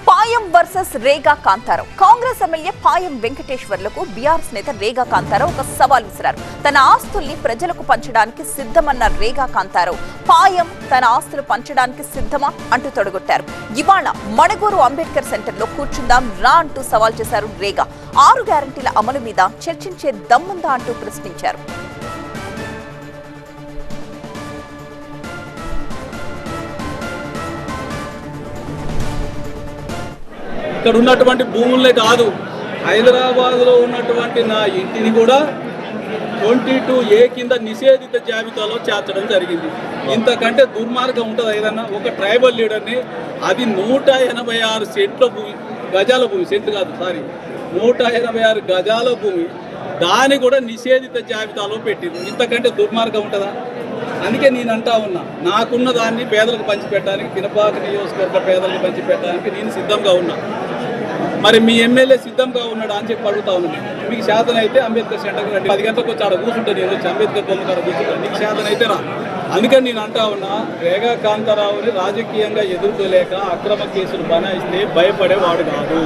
Payam versus Rega Kantharao. Congress MLA Payam వెంకటేశ్వర్లకు బీఆర్ఎస్ నేత రేగా కాంతారావు ఒక సవాల్ విసిరారు. తన ఆస్తుల్ని ప్రజలకు పంచడానికి సిద్ధమన్న రేగా కాంతారావు పాయం తన ఆస్తులు పంచడానికి సిద్ధమా అంటూ తొడగొట్టారు. ఇవాళ మణగూరు అంబేద్కర్ సెంటర్ లో కూర్చుందాం రా అంటూ సవాల్ చేశారు రేగా. 6 గ్యారంటీల అమలు మీద చర్చించే దమ్ముందా అంటూ ప్రశ్నించారు. ఇక్కడ ఉన్నటువంటి భూములే కాదు, హైదరాబాద్లో ఉన్నటువంటి నా ఇంటిని కూడా 22A కింద నిషేధిత జాబితాలో చేర్చడం జరిగింది. ఇంతకంటే దుర్మార్గం ఉంటుంది ఏదన్నా? ఒక ట్రైబల్ లీడర్ని, అది 186 సెంట్ల భూమి, గజాల భూమి, సెంట్లు కాదు సారీ 186 గజాల భూమి, దాన్ని కూడా నిషేధిత జాబితాలో పెట్టింది. ఇంతకంటే దుర్మార్గం ఉంటుందా? అందుకే నేను అంటా ఉన్నా, నాకున్న దాన్ని పేదలకు పంచిపెట్టడానికి, పినపాక నియోజకవర్గ పేదలకు పంచిపెట్టడానికి నేను సిద్ధంగా ఉన్నా. మరి మీ ఎమ్మెల్యే సిద్ధంగా ఉన్నాడు అని చెప్పి అడుగుతా ఉన్నాను. మీకు శాతం అయితే అంబేద్కర్ సెంటర్కి రండి, 10 గంటలకు వచ్చి ఆడ కూర్చుంటే నేను వచ్చి అంబేద్కర్ బొమ్మ కాడ కూర్చుంటాను. మీకు శాతం అయితే రా. అందుకని నేను అంటా ఉన్నా, రేగా కాంతారావుని రాజకీయంగా ఎదుర్కోలేక అక్రమ కేసులు బనాయిస్తే భయపడేవాడు కాదు.